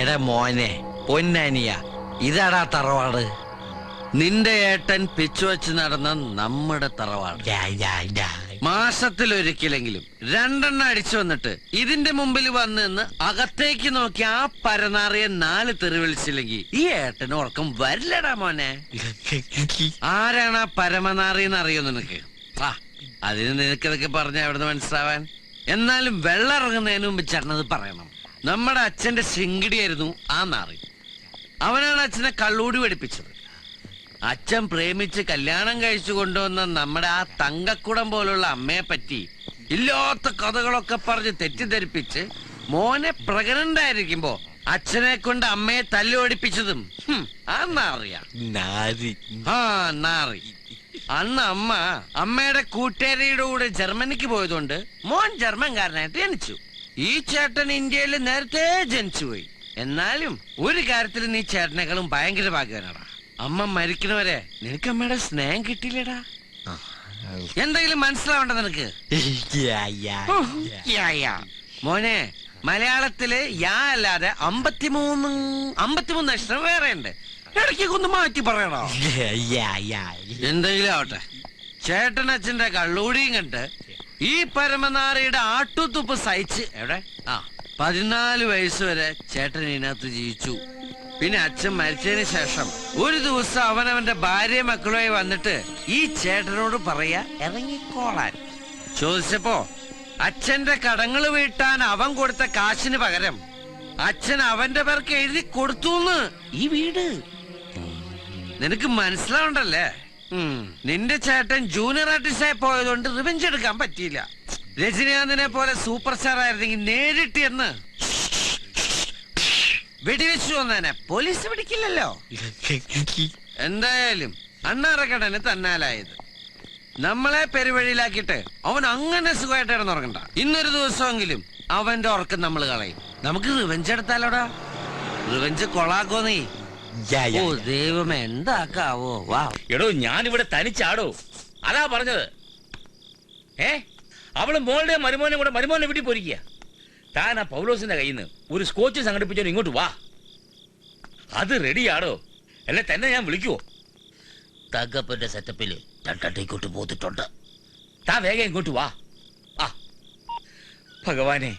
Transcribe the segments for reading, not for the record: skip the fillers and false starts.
എടാ മോനെ പൊന്നാനിയ, ഇതാടാ തറവാട്. നിന്റെ ഏട്ടൻ പിച്ചു വെച്ച് നടന്ന നമ്മുടെ തറവാട്. മാസത്തിലൊരിക്കലെങ്കിലും 2 അടിച്ചു വന്നിട്ട് ഇതിന്റെ മുമ്പിൽ വന്ന് നിന്ന് അകത്തേക്ക് നോക്കി ആ പരനാറിയെ 4 തെറി വിളിച്ചില്ലെങ്കിൽ ഈ ഏട്ടന് ഉറക്കം വരില്ലടാ മോനെ. ആരാണ് ആ പരമനാറിയെന്ന് അറിയോ നിനക്ക്? അതിന് നിനക്കതൊക്കെ പറഞ്ഞ എവിടുന്ന് മനസ്സിലാവാൻ? എന്നാലും വെള്ളം ഇറങ്ങുന്നതിന് മുമ്പ് ചേട്ടനത് പറയണം. നമ്മുടെ അച്ഛന്റെ ശിങ്കിടിയായിരുന്നു ആ നാറി. അവനാണ് അച്ഛനെ കള്ളൂടി പഠിപ്പിച്ചത്. അച്ഛൻ പ്രേമിച്ച് കല്യാണം കഴിച്ചു കൊണ്ടുവന്ന നമ്മുടെ ആ തങ്കക്കുടം പോലുള്ള അമ്മയെ പറ്റി ഇല്ലാത്ത കഥകളൊക്കെ പറഞ്ഞ് തെറ്റിദ്ധരിപ്പിച്ച് മോനെ പ്രഗ്നന്റ് ആയിരിക്കുമ്പോ അച്ഛനെ കൊണ്ട് അമ്മയെ തല്ലുപഠിപ്പിച്ചതും ആ നാറിയാ. നാറി. അന്ന് അമ്മയുടെ കൂട്ടുകാരിയുടെ കൂടെ ജർമ്മനിക്ക് പോയതുകൊണ്ട് മോൻ ജർമ്മൻകാരനായിട്ട് ജനിച്ചു. ഈ ചേട്ടൻ ഇന്ത്യയിൽ നേരത്തെ ജനിച്ചുപോയി. എന്നാലും ഒരു കാര്യത്തിൽ നീ ചേട്ടനേക്കാളും ഭയങ്കര ഭാഗ്യവാനാടാ. അമ്മ മരിക്കണവരെ നിനക്ക് അമ്മയുടെ സ്നേഹം കിട്ടിയില്ലടാ. എന്തെങ്കിലും മനസ്സിലാവണ്ട നിനക്ക്? മോനെ, മലയാളത്തില് യാ അല്ലാതെ 53 അക്ഷരം വേറെ ഉണ്ട്. ഇടയ്ക്കൊക്കെ ഒന്ന് മാറ്റി പറയണോ? എന്തെങ്കിലും ആവട്ടെ, ചേട്ടനച്ഛന്റെ കള്ളൂടിയും കണ്ട് ഈ പരമനാറിയുടെ ആട്ടുതുപ്പ് സഹിച്ച് 14 വയസ്സ് വരെ ചേട്ടൻ ഇതിനകത്ത് ജീവിച്ചു. പിന്നെ അച്ഛൻ മരിച്ചതിന് ശേഷം ഒരു ദിവസം അവനവന്റെ ഭാര്യ മക്കളുമായി വന്നിട്ട് ഈ ചേട്ടനോട് പറയാ ഇറങ്ങിക്കോളാൻ. ചോദിച്ചപ്പോ അച്ഛന്റെ കടങ്ങൾ വീട്ടാൻ അവൻ കൊടുത്ത കാശിന് പകരം അച്ഛൻ അവന്റെ പേർക്ക് എഴുതി കൊടുത്തുന്ന് ഈ വീട്. നിനക്ക് മനസ്സിലാവണ്ടല്ലേ? നിന്റെ ചേട്ടൻ ജൂനിയർ ആർട്ടിസ്റ്റായി പോയതുകൊണ്ട് റിവെഞ്ച് എടുക്കാൻ പറ്റിയില്ല. രജനീകാന്തിനെ പോലെ സൂപ്പർ സ്റ്റാർ ആയിരുന്നെങ്കിൽ നേരിട്ട് എന്ന് വെടിവെച്ചു വന്നേനെ. പോലീസ് പിടിക്കില്ലല്ലോ. എന്തായാലും അണ്ണാറക്കടന് തന്നാലായത്. നമ്മളെ പെരുവഴിയിലാക്കിയിട്ട് അവൻ അങ്ങനെ സുഖമായിട്ട് ഇടന്നുറങ്ങണ്ട. ഇന്നൊരു ദിവസമെങ്കിലും അവന്റെ ഉറക്കം നമ്മൾ കളയും. നമുക്ക് റിവെഞ്ച് എടുത്താലോടാ. റിവെഞ്ച് കൊളാക്കോ നീ? ഓ ദൈവമേ, എന്താക്കാവോ? വാ എടോ, ഞാനിവിടെ തനിച്ചാടോ, അതാ പറഞ്ഞത്. അവള് മോളുടെ മരുമോനെ കൂടെ മരുമോനെ വീട്ടിൽ പോയിരിക്കുക. താൻ ആ പൗലോസിന്റെ കയ്യിൽ നിന്ന് ഒരു സ്കോച്ച് സംഘടിപ്പിച്ചോ, ഇങ്ങോട്ട് വാ. അത് റെഡിയാടോ, അല്ലെ തന്നെ ഞാൻ വിളിക്കുവോ? തകപ്പന്റെ സെറ്റപ്പില് രണ്ടട്ടേക്കോട്ട് പോത്തിട്ടുണ്ട്. താ വേഗം ഇങ്ങോട്ട് വാ. ഭഗവാനെ,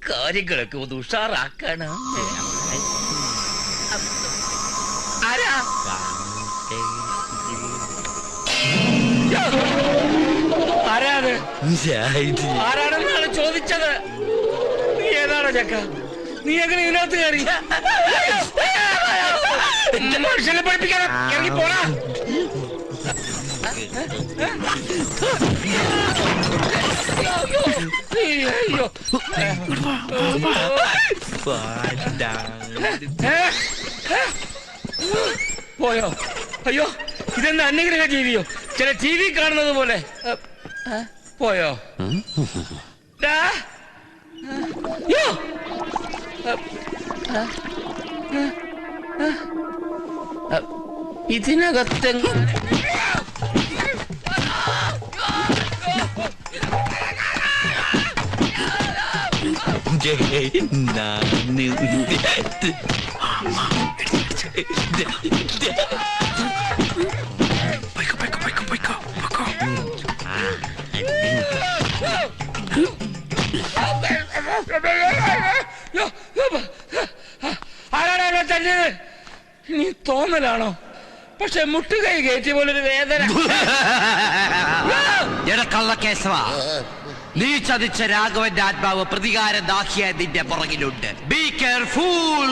കാര്യങ്ങളൊക്കെ ഒന്ന് ഉഷാറാക്കണം. ആരാണെന്നാണ് ചോദിച്ചത്. നീ ഏതാണോ ചക്ക? നീ എങ്ങനെ ഇതിനകത്ത് കയറി? മനുഷ്യനെ പഠിപ്പിക്കാതെ ഇറങ്ങി പോടാ. പോയോ? അയ്യോ, ഇതെന്താ അന്യഗ്രഹ ജീവിയോ? ചില ടി വി കാണുന്നത് പോലെ പോയോ? ഇതിനകത്തെ ആരാണോ തന്നത്? നീ തോന്നലാണോ? പക്ഷെ മുട്ടുകൈ കയറ്റിയ പോലൊരു വേദന. കേശവ, നീ ചതിച്ച രാഘവന്റെ ആത്മാവ് പ്രതികാര ദാഹിയായ നിന്റെ പുറകിലുണ്ട്. Be careful.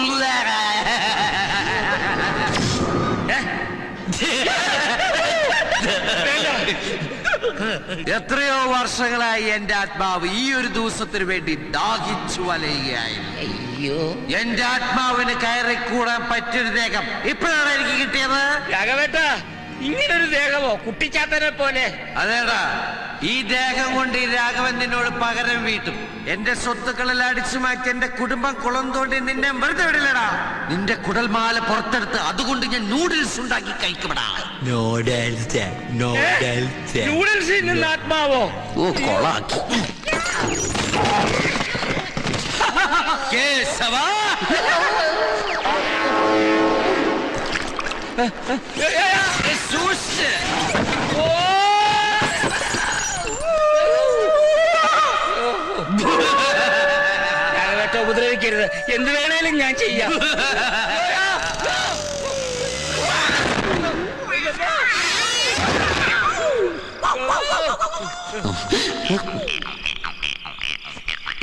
എത്രയോ വർഷങ്ങളായി എന്റെ ആത്മാവ് ഈ ഒരു ദിവസത്തിനു വേണ്ടി ദാഹിച്ചു വലയുകയായിരുന്നു. എന്റെ ആത്മാവിന് കയറിക്കൂടാൻ പറ്റൊരു ദേഹം ഇപ്പോഴാണ് എനിക്ക് കിട്ടിയത്. രാഘവേട്ടാ, ഇങ്ങനൊരു ദേഹമോ? കുട്ടിച്ചാത്തനെ പോലെ. അതേടാ, ഈ ദേഹം കൊണ്ട് ഈ രാഘവൻ നിന്നോട് പകരം വീട്ടും. എന്റെ സ്വത്തുക്കളെല്ലാം അടിച്ചു മാറ്റി എന്റെ കുടുംബം കുളം തോണ്ടി നിന്നെ വെറുതെ വിടില്ലടാ. നിന്റെ കുടൽമാല പുറത്തെടുത്ത് അതുകൊണ്ട് ഞാൻ നൂഡിൽസ് ഉണ്ടാക്കി കഴിക്കപ്പെടാ. നൂഡിൽസിൽ നിന്ന് ആത്മാവോ? ഓ, കൊളാക്കി. കേശവ, സൂക്ഷിച്ച്. രാഘവേട്ട ഉപദ്രവിക്കരുത്, എന്ത് വേണേലും ഞാൻ ചെയ്യാം.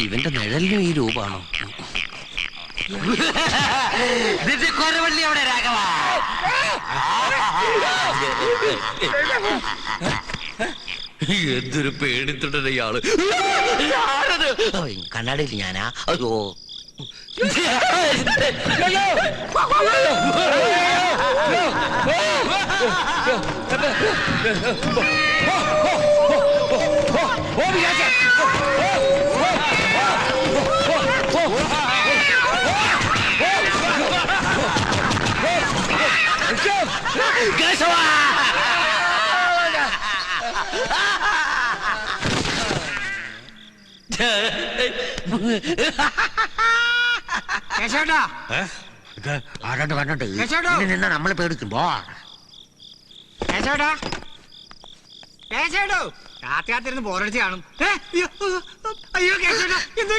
ഇവന്റെ നിഴലിനും ഈ രൂപാണോ? കൊരവള്ളി അവിടെ രാഘവ. എന്തൊരു പേടിത്തുടനെ ഇയാള്. കണ്ണാടിയിൽ ഞാനാ. അയ്യോ ആരാണ്ട് കണ്ടോണ്ട് നിന്നാ നമ്മളെ പേടിക്കുമ്പോ കാത്തിരുന്ന് ബോറടിച്ച് കാണും. അയ്യോ കേശോട്ടാ, എന്തോ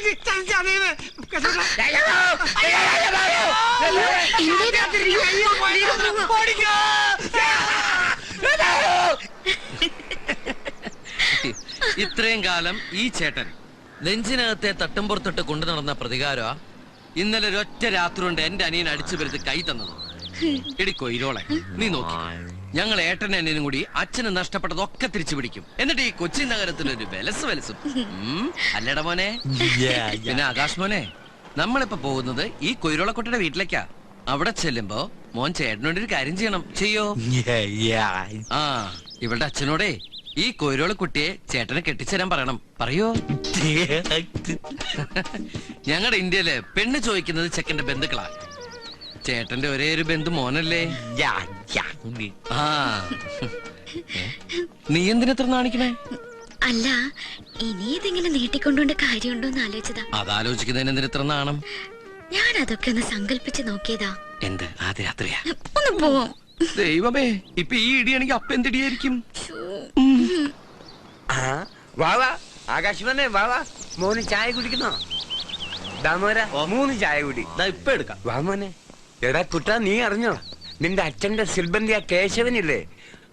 ഇത്രയും കാലം ഈ ചേട്ടൻ നെഞ്ചിനകത്തെ തട്ടുംപുറത്തിട്ട് കൊണ്ടു നടന്ന പ്രതികാര ഇന്നലെ ഒരൊറ്റ രാത്രി കൊണ്ട് എന്റെ അനിയൻ അടിച്ചു വരുത്തി കൈ തന്നത്. എടി കൊയിരോളെ, നീ നോക്കി, ഞങ്ങൾ ഏട്ടനും അനിയനും കൂടി അച്ഛന് നഷ്ടപ്പെട്ടതൊക്കെ തിരിച്ചു പിടിക്കും. എന്നിട്ട് ഈ കൊച്ചി നഗരത്തിലൊരു വെലസും. അല്ലട മോനെ. പിന്നെ ആകാശ് മോനെ, നമ്മളിപ്പോ പോകുന്നത് ഈ കൊയിരോളക്കുട്ടിയുടെ വീട്ടിലേക്കാ. അവിടെ ചെല്ലുമ്പോ മോൻ ചേട്ടനോട് ഒരു കാര്യം ചെയ്യണം. ചെയ്യോ? ആ, ഇവളുടെ അച്ഛനോടേ ഈ കൊയിരോളക്കുട്ടിയെ ചേട്ടനെ കെട്ടിച്ചേരാൻ പറയണം. പറയോ? ഞങ്ങളുടെ ഇന്ത്യയില് പെണ്ണ് ചോദിക്കുന്നത് ചെക്കന്റെ ബന്ധുക്കളാ. ചേട്ടന്റെ ഒരേ ഒരു ബന്ധു മോനല്ലേ? ആ, നീ എന്തിനത്ര നാണിക്കണേ? അല്ല, ഇനി ഇതെങ്ങനെ നീട്ടിക്കൊണ്ടുകൊണ്ട് കാര്യമുണ്ടോന്ന് ആലോചിച്ചതാ. അതാലോചിക്കുന്നതിന് എന്തിനത്ര നാണം? ഞാൻ അതൊക്കെ ഒന്ന് സങ്കല്പിച്ച് നോക്കിയതാ. എന്ത് ആദ്യ രാത്രിയാ? ഒന്ന് പോവാം. ദൈവമേ, ഇപ്പൊ ഈ ഇടിയാണെങ്കിൽ അപ്പ എന്തിടിയായിരിക്കും? വാവാ ആകാശ് വന്നേ, വാവാ. മോന് ചായ കുടിക്കുന്നോ? ദാമോര 3 ചായ കുടി. ഇപ്പൊ എടുക്കാം. വാ മോനെ. എടാ കുട്ടാ, നീ അറിഞ്ഞോ നിന്റെ അച്ഛന്റെ സിൽബന്തി ആ കേശവനില്ലേ,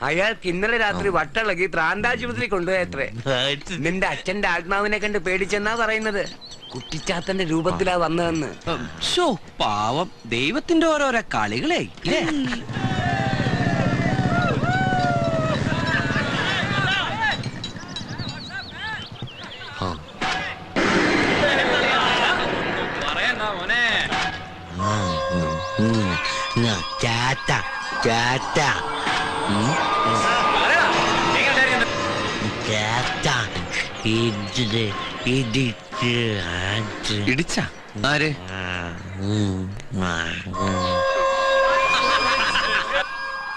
അയാൾക്ക് ഇന്നലെ രാത്രി വട്ടളകി പ്രാന്താശുപത്രി കൊണ്ടുപോയത്രേ. നിന്റെ അച്ഛന്റെ ആത്മാവിനെ കണ്ട് പേടിച്ചെന്നാ പറയുന്നത്. കുട്ടിച്ചാത്തന്റെ രൂപത്തിലാ വന്നതെന്ന്. ശോ, പാവം, ദൈവത്തിന്റെ ഓരോരോ കളികളെ. ഇടിച്ച ആര്?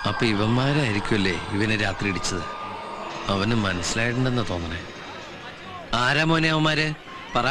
അപ്പൊ ഇവന്മാരായിരിക്കുമല്ലേ ഇവനെ രാത്രി ഇടിച്ചത്. അവന് മനസ്സിലായിട്ടുണ്ടെന്ന് തോന്നണേ. ആരാ മോനെ അവന്മാര്? പറ.